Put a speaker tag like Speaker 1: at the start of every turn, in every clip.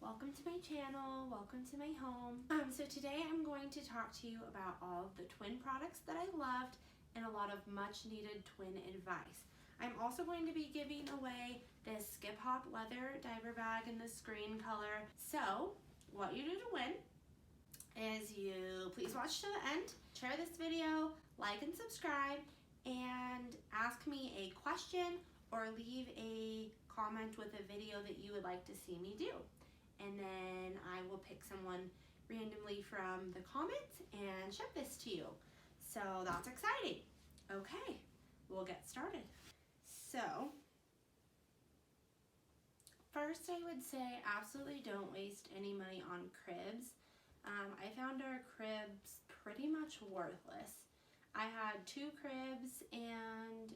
Speaker 1: Welcome to my channel, welcome to my home. So today I'm going to talk to you about all of the twin products that I loved and a lot of much needed twin advice. I'm also going to be giving away this Skip Hop leather diaper bag in this green color. So what you do to win is you please watch to the end, share this video, like and subscribe, and ask me a question or leave a comment with a video that you would like to see me do. And then I will pick someone randomly from the comments and ship this to you. So that's exciting. Okay, we'll get started. So first I would say absolutely don't waste any money on cribs. I found our cribs pretty much worthless. I had 2 cribs and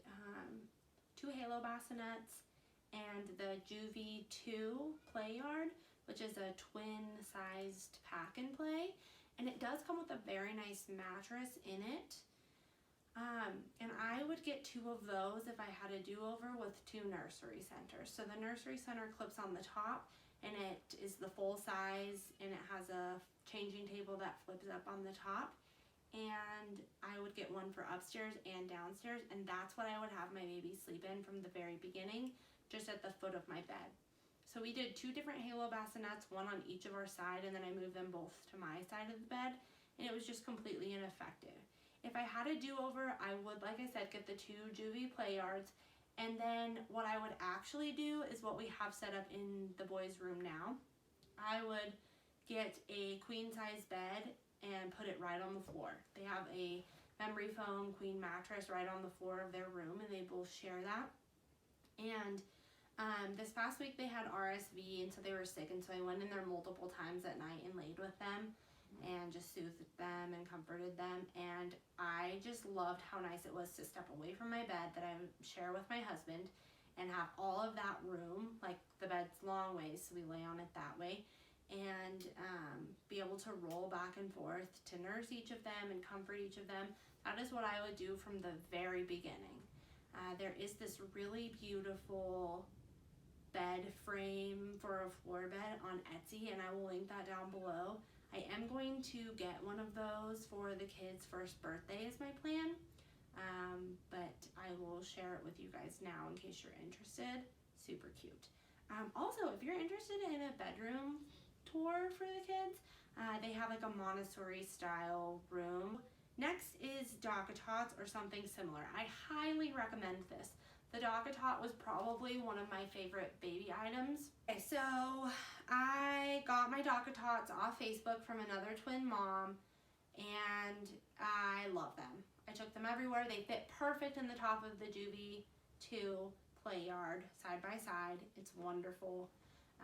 Speaker 1: 2 halo bassinets and the Juvie 2 play yard, which is a twin sized pack and play, and it does come with a very nice mattress in it. And I would get 2 of those if I had a do-over with 2 nursery centers. So the nursery center clips on the top and it is the full size and it has a changing table that flips up on the top. And I would get one for upstairs and downstairs, and that's what I would have my baby sleep in from the very beginning, just at the foot of my bed. So we did 2 different halo bassinets, one on each of our side, and then I moved them both to my side of the bed, and it was just completely ineffective. If I had a do-over, I would, like I said, get the 2 Juvie play yards, and then what I would actually do is what we have set up in the boys' room now. I would get a queen size bed and put it right on the floor. They have a memory foam queen mattress right on the floor of their room, and they both share that. And this past week they had RSV, and so they were sick, and so I went in there multiple times at night and laid with them and just soothed them and comforted them. And I just loved how nice it was to step away from my bed that I would share with my husband and have all of that room, like the bed's long ways, so we lay on it that way, and be able to roll back and forth to nurse each of them and comfort each of them. That is what I would do from the very beginning. There is this really beautiful bed frame for a floor bed on Etsy, and I will link that down below. I am going to get one of those for the kids' first birthday is my plan, but I will share it with you guys now in case you're interested. Super cute. Also, if you're interested in a bedroom tour for the kids, they have like a Montessori style room. Next is DockATots or something similar. I highly recommend this. The DockATot was probably one of my favorite baby items. Okay, so I got my DockATots off Facebook from another twin mom, and I love them. I took them everywhere. They fit perfect in the top of the Juvie 2 play yard side by side. It's wonderful.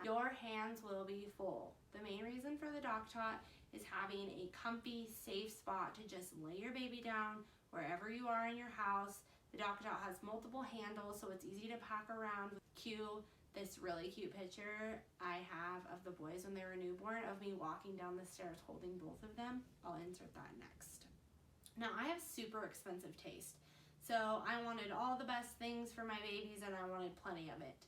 Speaker 1: Your hands will be full. The main reason for the DockATot is having a comfy, safe spot to just lay your baby down wherever you are in your house. The DockATot has multiple handles, so it's easy to pack around. Cue this really cute picture I have of the boys when they were newborn of me walking down the stairs holding both of them. I'll insert that next. Now, I have super expensive taste, so I wanted all the best things for my babies and I wanted plenty of it.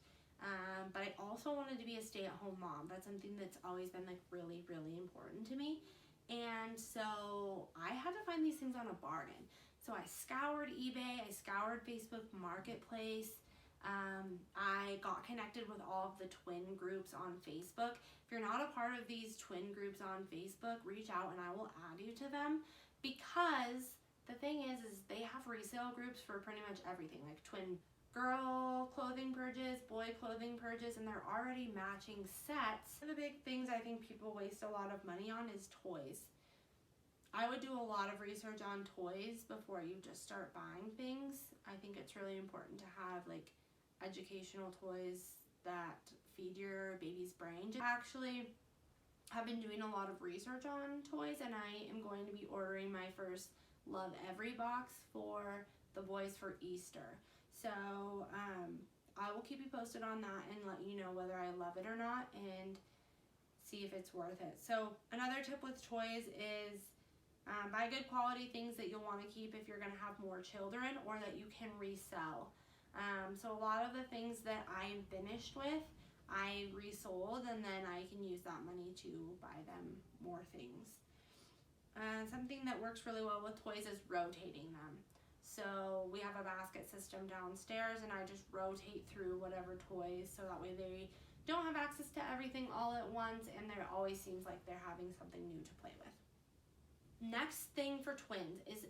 Speaker 1: But I also wanted to be a stay-at-home mom. That's something that's always been like really, really important to me. And so I had to find these things on a bargain. So I scoured eBay, I scoured Facebook Marketplace. I got connected with all of the twin groups on Facebook. If you're not a part of these twin groups on Facebook, reach out and I will add you to them, because the thing is they have resale groups for pretty much everything, like twin girl clothing purges, boy clothing purges, and they're already matching sets. One of the big things I think people waste a lot of money on is toys. I would do a lot of research on toys before you just start buying things. I think it's really important to have like educational toys that feed your baby's brain. Actually, I've been doing a lot of research on toys, and I am going to be ordering my first Love Every box for the boys for Easter. So I will keep you posted on that and let you know whether I love it or not and see if it's worth it. So another tip with toys is buy good quality things that you'll want to keep if you're going to have more children or that you can resell. So a lot of the things that I am finished with I resold, and then I can use that money to buy them more things. Something that works really well with toys is rotating them. So we have a basket system downstairs, and I just rotate through whatever toys so that way they don't have access to everything all at once, and there always seems like they're having something new to play with. Next thing for twins is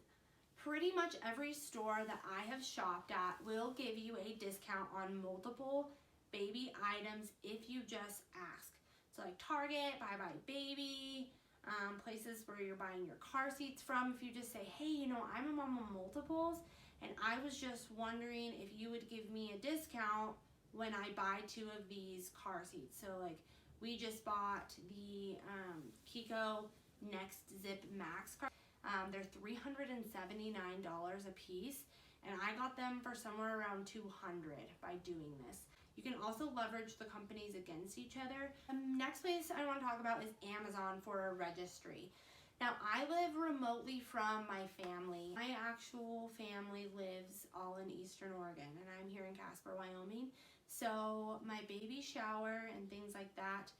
Speaker 1: pretty much every store that I have shopped at will give you a discount on multiple baby items if you just ask. So like Target, Bye Bye Baby, places where you're buying your car seats from. If you just say, hey, you know, I'm a mom of multiples, and I was just wondering if you would give me a discount when I buy 2 of these car seats. So like we just bought the Kiko Next Zip Max car. They're $379 a piece, and I got them for somewhere around $200 by doing this. You can also leverage the companies against each other. Next place I want to talk about is Amazon for a registry. Now, I live remotely from my family. My actual family lives all in Eastern Oregon, and I'm here in Casper, Wyoming. So my baby shower and things like that,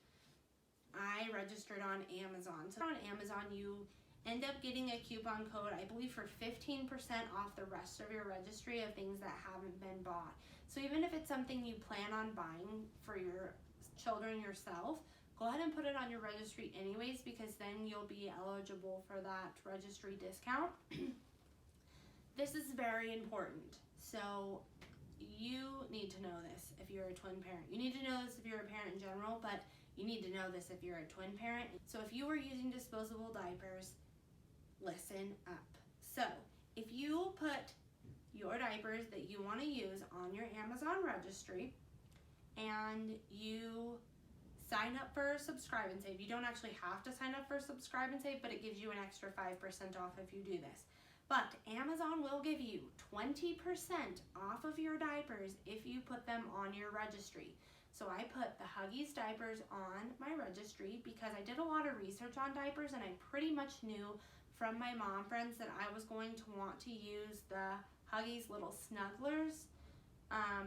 Speaker 1: I registered on Amazon. So on Amazon, you end up getting a coupon code, I believe, for 15% off the rest of your registry of things that haven't been bought. So even if it's something you plan on buying for your children yourself, go ahead and put it on your registry anyways, because then you'll be eligible for that registry discount. This is very important. So you need to know this if you're a twin parent. You need to know this if you're a parent in general, but you need to know this if you're a twin parent. So if you are using disposable diapers, listen up. So if you put your diapers that you want to use on your Amazon registry and you sign up for Subscribe and Save, you don't actually have to sign up for Subscribe and Save, but it gives you an extra 5% off if you do this. But Amazon will give you 20% off of your diapers if you put them on your registry. So I put the Huggies diapers on my registry because I did a lot of research on diapers, and I pretty much knew from my mom friends that I was going to want to use the Huggies little snugglers.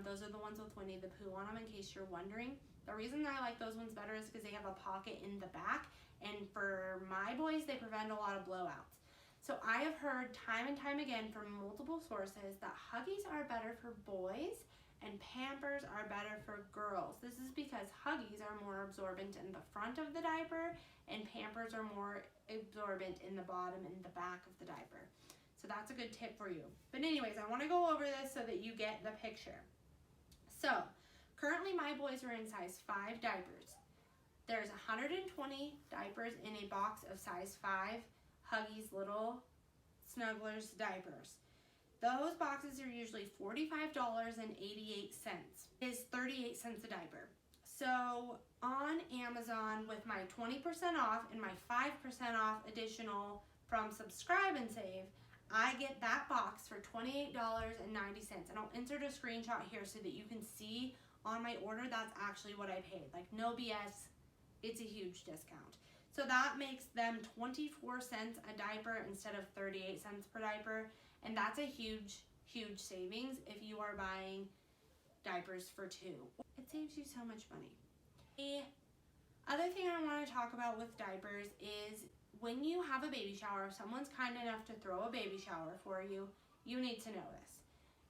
Speaker 1: Those are the ones with Winnie the Pooh on them, in case you're wondering. The reason I like those ones better is because they have a pocket in the back, and for my boys, they prevent a lot of blowouts. So I have heard time and time again from multiple sources that Huggies are better for boys and Pampers are better for girls. This is because Huggies are more absorbent in the front of the diaper, and Pampers are more absorbent in the bottom and the back of the diaper. So that's a good tip for you. But anyways, I want to go over this so that you get the picture. So currently my boys are in size 5 diapers. There's 120 diapers in a box of size 5 Huggies little snugglers diapers. Those boxes are usually $45.88. Is 38 cents a diaper. So on Amazon, with my 20% off and my 5% off additional from Subscribe and Save, I get that box for $28.90. And I'll insert a screenshot here so that you can see on my order that's actually what I paid. Like, no BS, it's a huge discount. So that makes them 24 cents a diaper instead of 38 cents per diaper. And that's a huge, huge savings if you are buying diapers for 2. It saves you so much money. The other thing I want to talk about with diapers is when you have a baby shower, if someone's kind enough to throw a baby shower for you, you need to know this.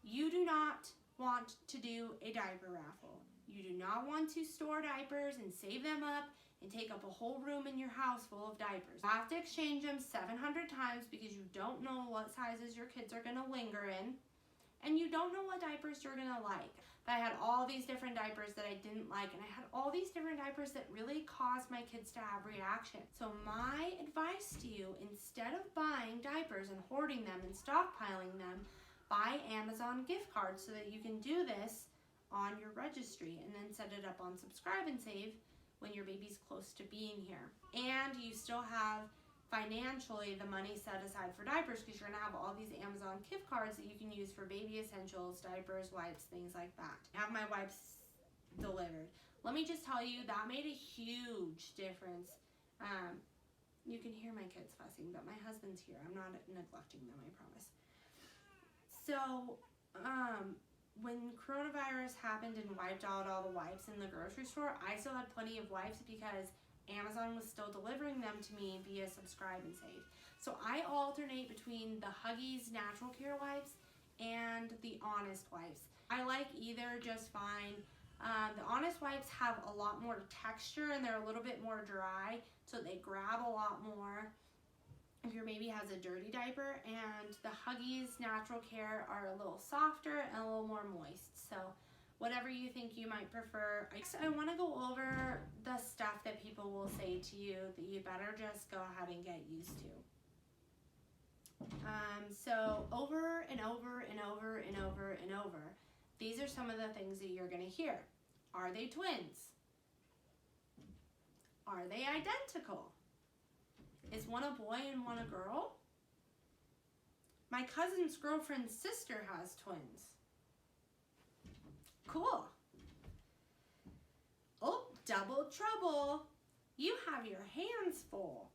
Speaker 1: You do not want to do a diaper raffle. You do not want to store diapers and save them up and take up a whole room in your house full of diapers. You have to exchange them 700 times because you don't know what sizes your kids are going to linger in, and you don't know what diapers you're going to like. But I had all these different diapers that I didn't like, and I had all these different diapers that really caused my kids to have reaction. So my advice to you, instead of buying diapers and hoarding them and stockpiling them, buy Amazon gift cards so that you can do this on your registry and then set it up on Subscribe and Save when your baby's close to being here. And you still have financially the money set aside for diapers because you're going to have all these Amazon gift cards that you can use for baby essentials, diapers, wipes, things like that. I have my wipes delivered. Let me just tell you, that made a huge difference. You can hear my kids fussing, but my husband's here. I'm not neglecting them, I promise. So when coronavirus happened and wiped out all the wipes in the grocery store, I still had plenty of wipes because Amazon was still delivering them to me via Subscribe and Save. So I alternate between the Huggies Natural Care wipes and the Honest wipes. I like either just fine. The Honest wipes have a lot more texture and they're a little bit more dry, so they grab a lot more if your baby has a dirty diaper, and the Huggies Natural Care are a little softer and a little more moist. So whatever you think you might prefer. I want to go over the stuff that people will say to you that you better just go ahead and get used to. So over and over and over and over and over, these are some of the things that you're going to hear. Are they twins? Are they identical? Is one a boy and one a girl? My cousin's girlfriend's sister has twins. Cool. Oh, double trouble. You have your hands full.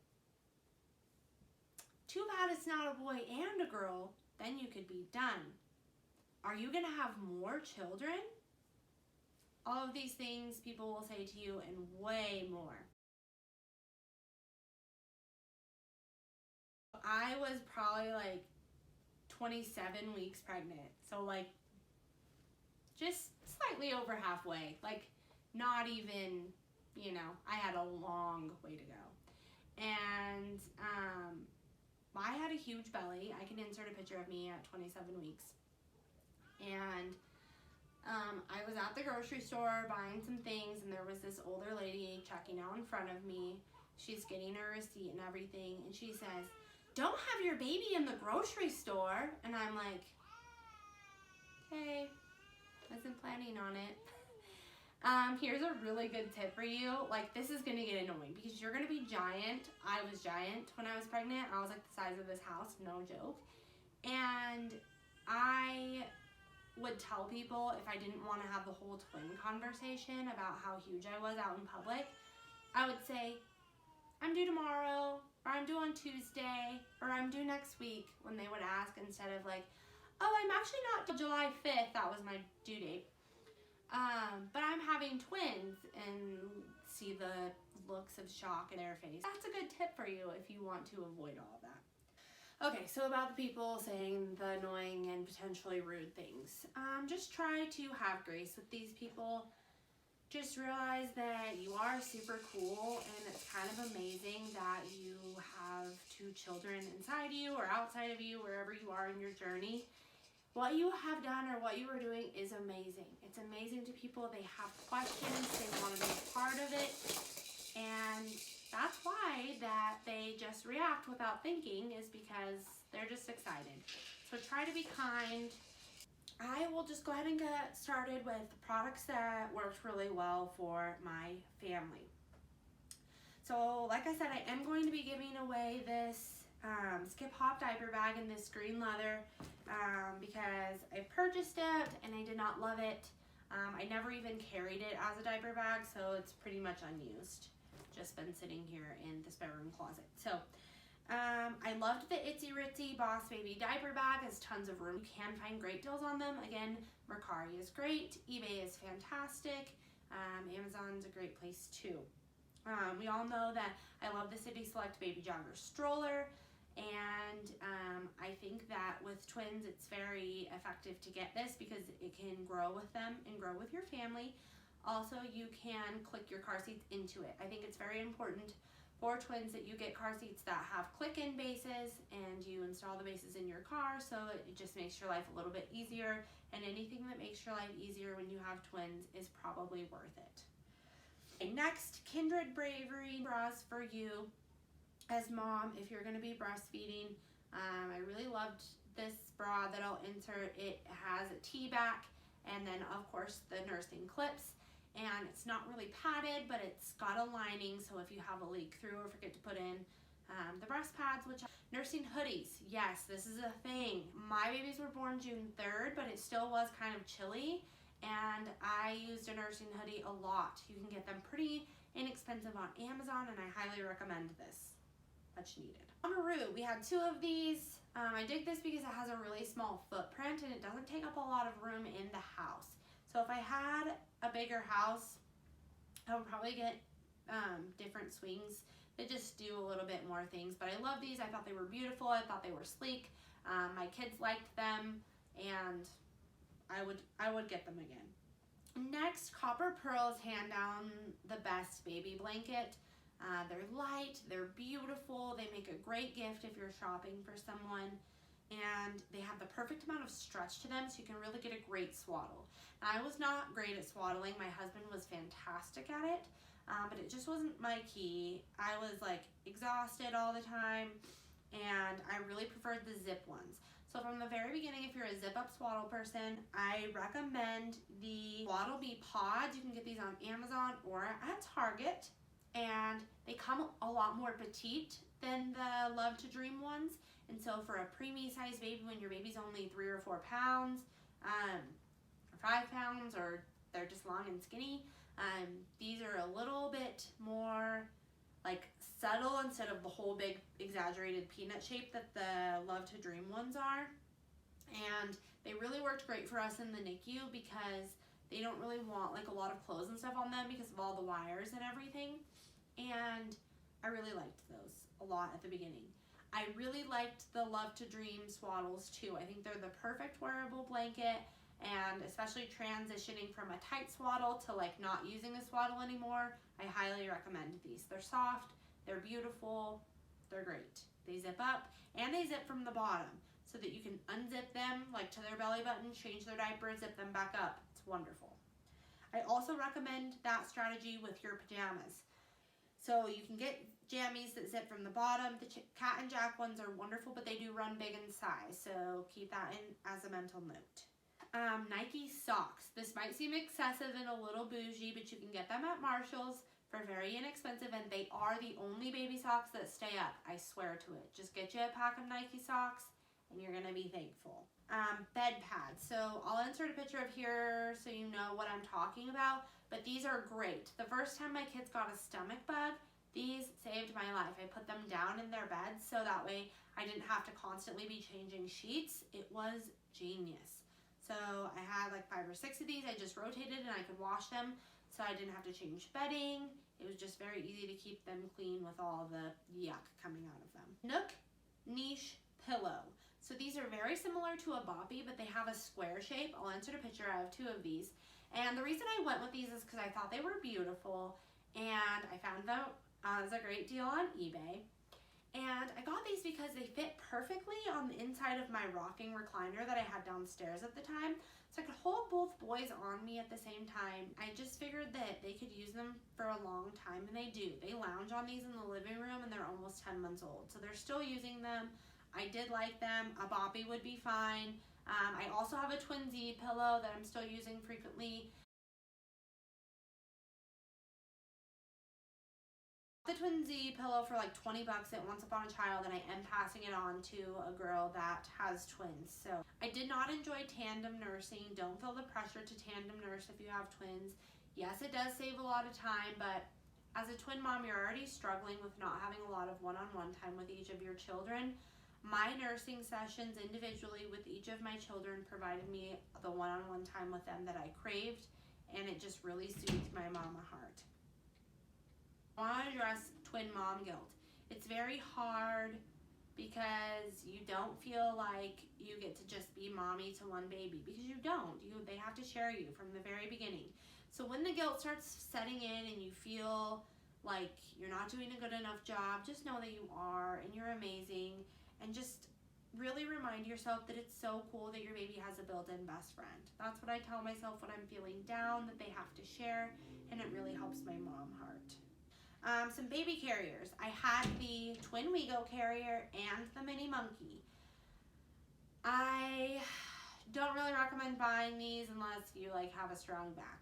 Speaker 1: Too bad it's not a boy and a girl. Then you could be done. Are you going to have more children? All of these things people will say to you and way more. I was probably like 27 weeks pregnant. So like just slightly over halfway. Like not even, you know, I had a long way to go. And I had a huge belly. I can insert a picture of me at 27 weeks. And I was at the grocery store buying some things, and there was this older lady checking out in front of me. She's getting her receipt and everything, and she says, "Don't have your baby in the grocery store." And I'm like, okay, wasn't planning on it. Here's a really good tip for you. Like, this is gonna get annoying because you're gonna be giant. I was giant when I was pregnant. I was like the size of this house, no joke. And I would tell people if I didn't want to have the whole twin conversation about how huge I was out in public, I would say, I'm due tomorrow, or I'm due on Tuesday, or I'm due next week, when they would ask, instead of like, oh, I'm actually not till July 5th, that was my due date. But I'm having twins, and see the looks of shock in their face. That's a good tip for you if you want to avoid all of that. Okay, so about the people saying the annoying and potentially rude things. Just try to have grace with these people. Just realize that you are super cool, and it's kind of amazing that you have 2 children inside you or outside of you, wherever you are in your journey. What you have done or what you are doing is amazing. It's amazing to people. They have questions. They want to be a part of it. And that's why that they just react without thinking, is because they're just excited. So try to be kind. I will just go ahead and get started with the products that worked really well for my family. So like I said, I am going to be giving away this Skip Hop diaper bag in this green leather because I purchased it and I did not love it. I never even carried it as a diaper bag, so it's pretty much unused. Just been sitting here in the spare room closet. So I loved the Itsy Ritsy Boss Baby diaper bag. Has tons of room. You can find great deals on them. Again, Mercari is great. eBay is fantastic. Amazon's a great place too. We all know that I love the City Select Baby Jogger stroller, and I think that with twins it's very effective to get this because it can grow with them and grow with your family. Also, you can click your car seats into it. I think it's very important for twins that you get car seats that have click-in bases, and you install the bases in your car, so it just makes your life a little bit easier, and anything that makes your life easier when you have twins is probably worth it. Okay, next, Kindred Bravery bras for you as mom if you're going to be breastfeeding. I really loved this bra that I'll insert. It has a T-back and then of course the nursing clips, and it's not really padded, but it's got a lining, so if you have a leak through or forget to put in the breast pads, which nursing hoodies, yes, this is a thing. My babies were born June 3rd, but it still was kind of chilly, and I used a nursing hoodie a lot. You can get them pretty inexpensive on Amazon, and I highly recommend this. Much needed. Maru, we had 2 of these. I dig this because it has a really small footprint and it doesn't take up a lot of room in the house. So if I had a bigger house, I would probably get different swings that just do a little bit more things. But I love these. I thought they were beautiful. I thought they were sleek. My kids liked them, and I would get them again. Next, Copper Pearls, hand down the best baby blanket. They're light, they're beautiful, they make a great gift if you're shopping for someone, and they have the perfect amount of stretch to them so you can really get a great swaddle. Now, I was not great at swaddling. My husband was fantastic at it, but it just wasn't my key. I was like exhausted all the time, and I really preferred the zip ones. So from the very beginning, if you're a zip up swaddle person, I recommend the Swaddle Me Pods. You can get these on Amazon or at Target. And they come a lot more petite than the Love to Dream ones. And so for a preemie size baby, when your baby's only 3 or 4 pounds, or 5 pounds, or they're just long and skinny, these are a little bit more like subtle instead of the whole big exaggerated peanut shape that the Love to Dream ones are. And they really worked great for us in the NICU because they don't really want like a lot of clothes and stuff on them because of all the wires and everything. And I really liked those a lot at the beginning. I really liked the Love to Dream swaddles too. I think they're the perfect wearable blanket, and especially transitioning from a tight swaddle to like not using a swaddle anymore, I highly recommend these. They're soft, they're beautiful, they're great. They zip up and they zip from the bottom so that you can unzip them like to their belly button, change their diaper, zip them back up. It's wonderful. I also recommend that strategy with your pajamas. So you can get jammies that zip from the bottom. The Cat and Jack ones are wonderful, but they do run big in size, so keep that in as a mental note. Nike socks. This might seem excessive and a little bougie, but you can get them at Marshall's for very inexpensive, and they are the only baby socks that stay up. I swear to it. Just get you a pack of Nike socks, and you're going to be thankful. Bed pads. So I'll insert a picture of here so you know what I'm talking about. But these are great. The first time my kids got a stomach bug, these saved my life. I put them down in their beds so that way I didn't have to constantly be changing sheets. It was genius. So I had like 5 or 6 of these. I just rotated and I could wash them so I didn't have to change bedding. It was just very easy to keep them clean with all the yuck coming out of them. Nook Niche Pillow. So these are very similar to a boppy, but they have a square shape. I'll insert a picture. I have 2 of these. And the reason I went with these is because I thought they were beautiful, and I found them as a great deal on eBay. And I got these because they fit perfectly on the inside of my rocking recliner that I had downstairs at the time. So I could hold both boys on me at the same time. I just figured that they could use them for a long time, and they do. They lounge on these in the living room, and they're almost 10 months old. So they're still using them. I did like them. A boppy would be fine. I also have a twin Z pillow that I'm still using frequently. The twin Z pillow for like 20 bucks at Once Upon a Child, and I am passing it on to a girl that has twins. So I did not enjoy tandem nursing. Don't feel the pressure to tandem nurse if you have twins. Yes, it does save a lot of time, but as a twin mom, you're already struggling with not having a lot of one-on-one time with each of your children. My nursing sessions individually with each of my children provided me the one-on-one time with them that I craved, and it just really soothed my mama heart. I want to address twin mom guilt. It's very hard because you don't feel like you get to just be mommy to one baby, because you don't. They have to share you from the very beginning. So when the guilt starts setting in and you feel like you're not doing a good enough job, just know that you are, and you're amazing. And just really remind yourself that it's so cool that your baby has a built-in best friend. That's what I tell myself when I'm feeling down, that they have to share, and it really helps my mom heart. Some baby carriers. I had the Twin Wego carrier and the Mini Monkey. I don't really recommend buying these unless you like have a strong back.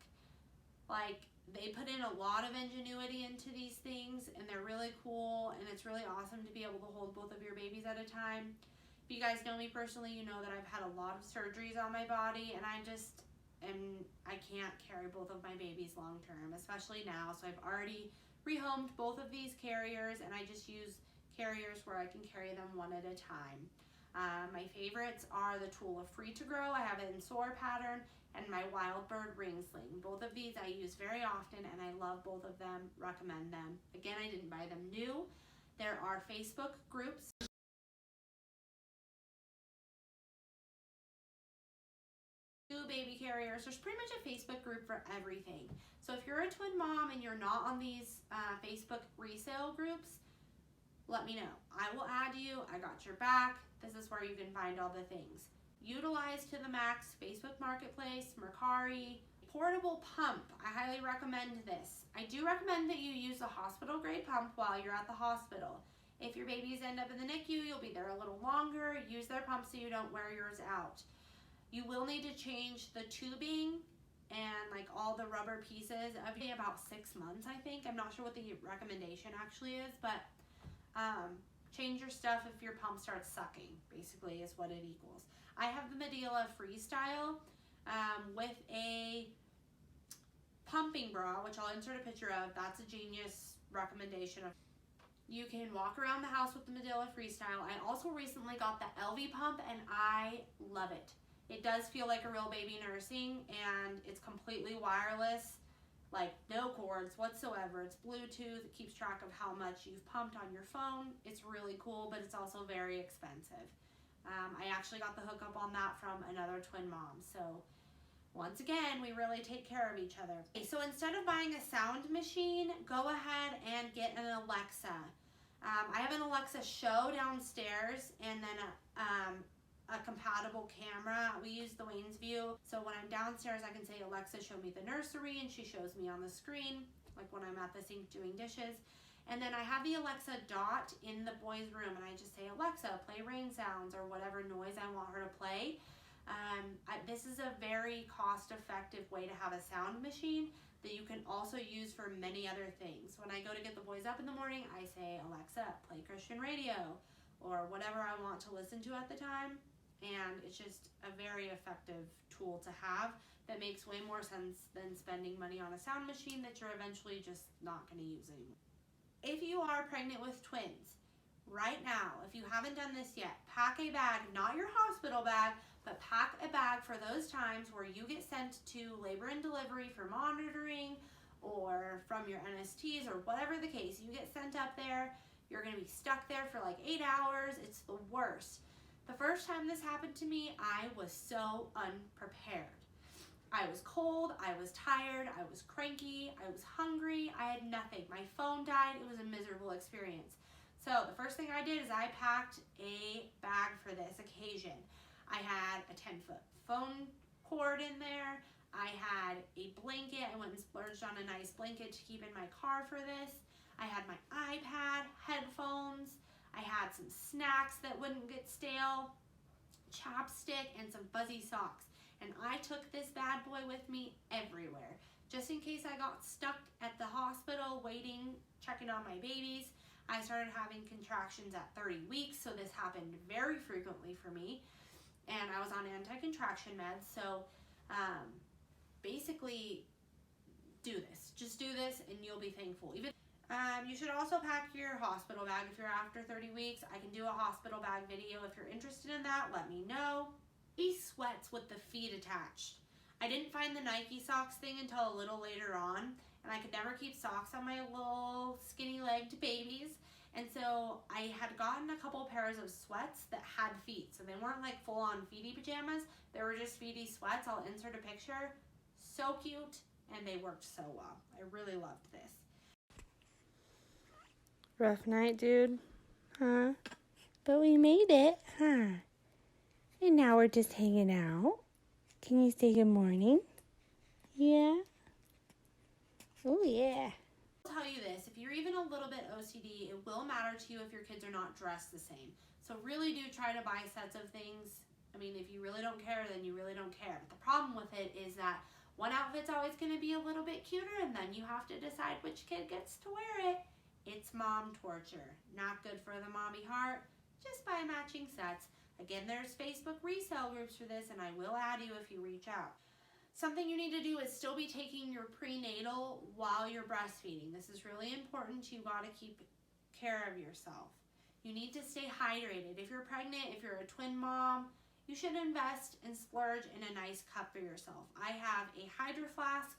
Speaker 1: Like, they put in a lot of ingenuity into these things, and they're really cool, and it's really awesome to be able to hold both of your babies at a time. If you guys know me personally, you know that I've had a lot of surgeries on my body, and I can't carry both of my babies long term, especially now. So I've already rehomed both of these carriers, and I just use carriers where I can carry them one at a time. My favorites are the Tula Free to Grow. I have it in Soar pattern, and my Wild Bird Ring Sling. Both of these I use very often, and I love both of them, recommend them. Again, I didn't buy them new. There are Facebook groups. Baby carriers. There's pretty much a Facebook group for everything. So if you're a twin mom and you're not on these Facebook resale groups, let me know. I will add you. I got your back. This is where you can find all the things. Utilize to the max Facebook Marketplace, Mercari. Portable pump. I highly recommend this. I do recommend that you use a hospital grade pump while you're at the hospital. If your babies end up in the NICU, you'll be there a little longer. Use their pump so you don't wear yours out. You will need to change the tubing and like all the rubber pieces every about 6 months, I think. I'm not sure what the recommendation actually is, but change your stuff if your pump starts sucking, basically is what it equals. I have the Medela Freestyle with a pumping bra, which I'll insert a picture of. That's a genius recommendation. You can walk around the house with the Medela Freestyle. I also recently got the LV pump and I love it. It does feel like a real baby nursing, and it's completely wireless, like no cords whatsoever. It's Bluetooth. It keeps track of how much you've pumped on your phone. It's really cool, but it's also very expensive. I actually got the hookup on that from another twin mom. So once again, we really take care of each other. Okay, so instead of buying a sound machine, go ahead and get an Alexa. I have an Alexa Show downstairs, and then a compatible camera. We use the Wayne's View, so when I'm downstairs I can say, Alexa, show me the nursery, and she shows me on the screen, like when I'm at the sink doing dishes. And then I have the Alexa Dot in the boys' room, and I just say, Alexa, play rain sounds or whatever noise I want her to play. This is a very cost-effective way to have a sound machine that you can also use for many other things. When I go to get the boys up in the morning, I say, Alexa, play Christian radio or whatever I want to listen to at the time. And it's just a very effective tool to have that makes way more sense than spending money on a sound machine that you're eventually just not going to use anymore. If you are pregnant with twins, right now, if you haven't done this yet, pack a bag, not your hospital bag, but pack a bag for those times where you get sent to labor and delivery for monitoring or from your NSTs or whatever the case. You get sent up there, you're going to be stuck there for like 8 hours. It's the worst. The first time this happened to me, I was so unprepared. I was cold, I was tired, I was cranky, I was hungry, I had nothing. My phone died. It was a miserable experience. So the first thing I did is I packed a bag for this occasion. I had a 10-foot phone cord in there. I had a blanket. I went and splurged on a nice blanket to keep in my car for this. I had my iPad, headphones. I had some snacks that wouldn't get stale, chapstick, and some fuzzy socks. And I took this bad boy with me everywhere, just in case I got stuck at the hospital waiting, checking on my babies. I started having contractions at 30 weeks, so this happened very frequently for me. And I was on anti-contraction meds, so basically do this. Just do this and you'll be thankful. You should also pack your hospital bag if you're after 30 weeks. I can do a hospital bag video. If you're interested in that, let me know. These sweats with the feet attached. I didn't find the Nike socks thing until a little later on, and I could never keep socks on my little skinny-legged babies. And so I had gotten a couple pairs of sweats that had feet. So they weren't like full-on feety pajamas. They were just feety sweats. I'll insert a picture. So cute, and they worked so well. I really loved this.
Speaker 2: Rough night, dude. Huh? But we made it, huh? And now we're just hanging out. Can you say good morning? Yeah? Oh, yeah.
Speaker 1: I'll tell you this, if you're even a little bit OCD, it will matter to you if your kids are not dressed the same. So really do try to buy sets of things. I mean, if you really don't care, then you really don't care. But the problem with it is that one outfit's always going to be a little bit cuter, and then you have to decide which kid gets to wear it. It's mom torture. Not good for the mommy heart. Just buy matching sets. Again, there's Facebook resale groups for this, and I will add you if you reach out. Something you need to do is still be taking your prenatal while you're breastfeeding. This is really important. You got to keep care of yourself. You need to stay hydrated. If you're pregnant, if you're a twin mom, you should invest and splurge in a nice cup for yourself. I have a Hydro Flask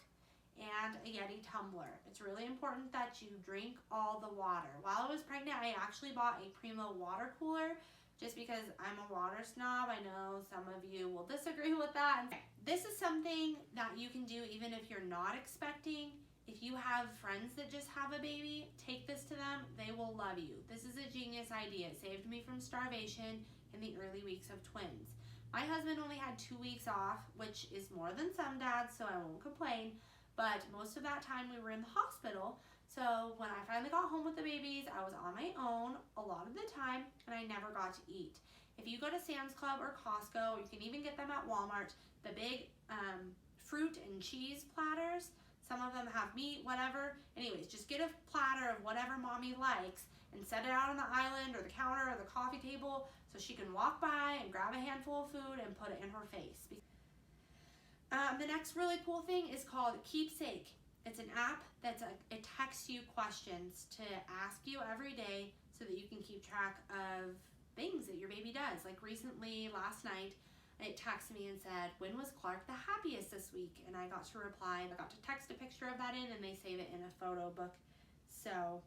Speaker 1: and a Yeti tumbler. It's really important that you drink all the water. While I was pregnant, I actually bought a Primo water cooler just because I'm a water snob. I know some of you will disagree with that. This is something that you can do even if you're not expecting. If you have friends that just have a baby, take this to them. They will love you. This is a genius idea. It saved me from starvation in the early weeks of twins. My husband only had 2 weeks off, which is more than some dads, so I won't complain. But most of that time we were in the hospital. So when I finally got home with the babies, I was on my own a lot of the time, and I never got to eat. If you go to Sam's Club or Costco, or you can even get them at Walmart, the big fruit and cheese platters, some of them have meat, whatever. Anyways, just get a platter of whatever mommy likes and set it out on the island or the counter or the coffee table so she can walk by and grab a handful of food and put it in her face. The next really cool thing is called Keepsake. It's an app it texts you questions to ask you every day so that you can keep track of things that your baby does. Like recently, last night, it texted me and said, when was Clark the happiest this week? And I got to reply, and I got to text a picture of that in, and they save it in a photo book. So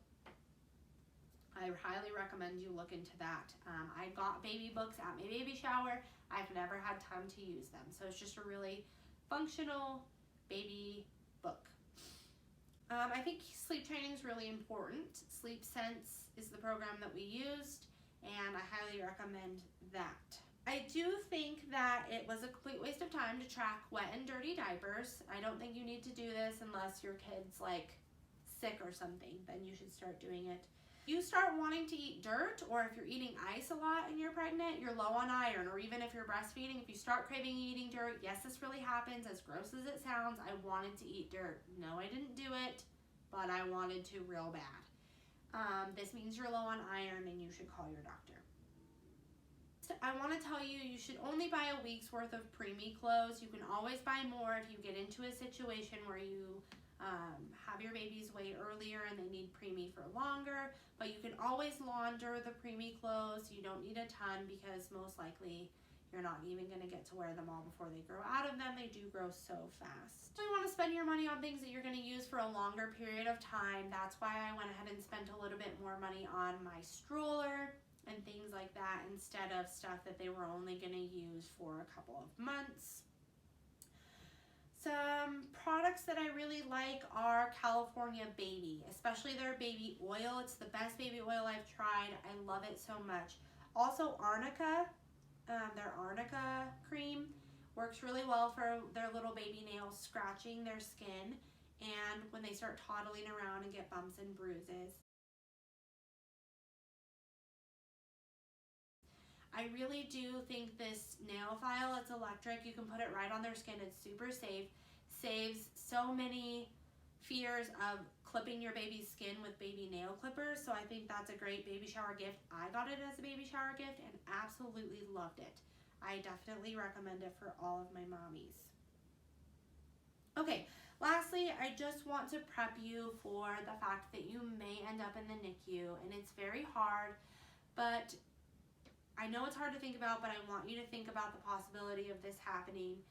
Speaker 1: I highly recommend you look into that. I got baby books at my baby shower. I've never had time to use them. So it's just a really functional baby book. I think sleep training is really important. Sleep Sense is the program that we used, and I highly recommend that. I do think that it was a complete waste of time to track wet and dirty diapers. I don't think you need to do this unless your kid's like sick or something, then you should start doing it. You start wanting to eat dirt, or if you're eating ice a lot and you're pregnant, you're low on iron, or even if you're breastfeeding, if you start craving eating dirt, yes, this really happens. As gross as it sounds, I wanted to eat dirt. No, I didn't do it, but I wanted to real bad. This means you're low on iron and you should call your doctor. I want to tell you, you should only buy a week's worth of preemie clothes. You can always buy more if you get into a situation where you have your babies way earlier and they need preemie for longer, but you can always launder the preemie clothes. You don't need a ton because most likely you're not even going to get to wear them all before they grow out of them. They do grow so fast. So you want to spend your money on things that you're going to use for a longer period of time. That's why I went ahead and spent a little bit more money on my stroller and things like that instead of stuff that they were only going to use for a couple of months. Some products that I really like are California Baby, especially their baby oil. It's the best baby oil I've tried. I love it so much. Also Arnica, their Arnica cream works really well for their little baby nails scratching their skin and when they start toddling around and get bumps and bruises. I really do think this nail file, it's electric. You can put it right on their skin. It's super safe. Saves so many fears of clipping your baby's skin with baby nail clippers. So I think that's a great baby shower gift. I got it as a baby shower gift and absolutely loved it. I definitely recommend it for all of my mommies. Okay, lastly, I just want to prep you for the fact that you may end up in the NICU, and it's very hard, but I know it's hard to think about, but I want you to think about the possibility of this happening.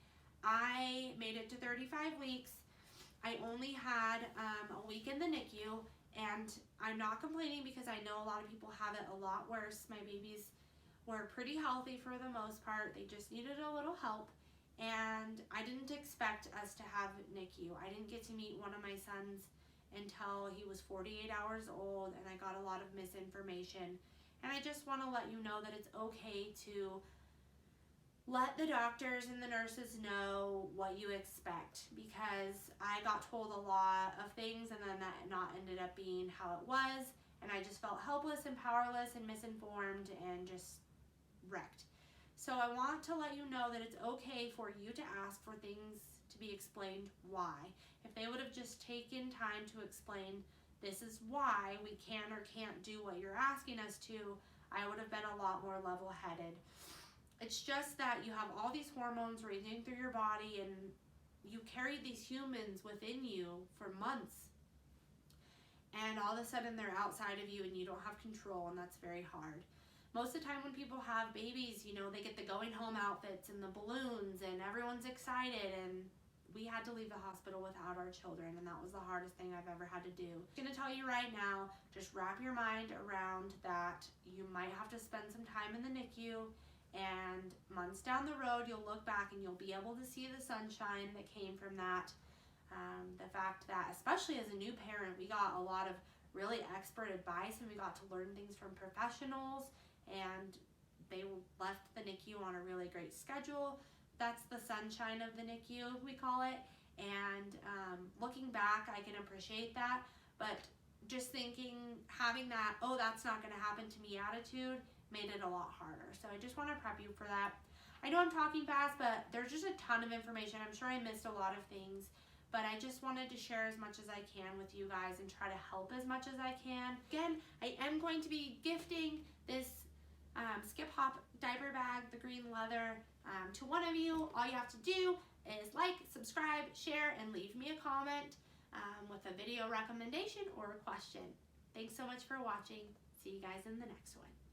Speaker 1: I made it to 35 weeks. I only had a week in the NICU, and I'm not complaining because I know a lot of people have it a lot worse. My babies were pretty healthy for the most part. They just needed a little help, and I didn't expect us to have NICU. I didn't get to meet one of my sons until he was 48 hours old, and I got a lot of misinformation. And I just want to let you know that it's okay to let the doctors and the nurses know what you expect, because I got told a lot of things and then that not ended up being how it was, and I just felt helpless and powerless and misinformed and just wrecked. So I want to let you know that it's okay for you to ask for things to be explained why. If they would have just taken time to explain this is why we can or can't do what you're asking us to, I would have been a lot more level-headed. It's just that you have all these hormones racing through your body and you carry these humans within you for months. and all of a sudden they're outside of you and you don't have control, and that's very hard. Most of the time when people have babies, you know, they get the going home outfits and the balloons and everyone's excited, and we had to leave the hospital without our children, and that was the hardest thing I've ever had to do. I'm gonna tell you right now, just wrap your mind around that you might have to spend some time in the NICU, and months down the road you'll look back and you'll be able to see the sunshine that came from that. The fact that, especially as a new parent, we got a lot of really expert advice and we got to learn things from professionals, and they left the NICU on a really great schedule. That's the sunshine of the NICU, we call it. And looking back, I can appreciate that, but just thinking, having that, oh, that's not going to happen to me attitude made it a lot harder. So I just want to prep you for that. I know I'm talking fast, but there's just a ton of information. I'm sure I missed a lot of things, but I just wanted to share as much as I can with you guys and try to help as much as I can. Again, I am going to be gifting this Skip Hop diaper bag, the green leather, to one of you. All you have to do is like, subscribe, share, and leave me a comment with a video recommendation or a question. Thanks so much for watching. See you guys in the next one.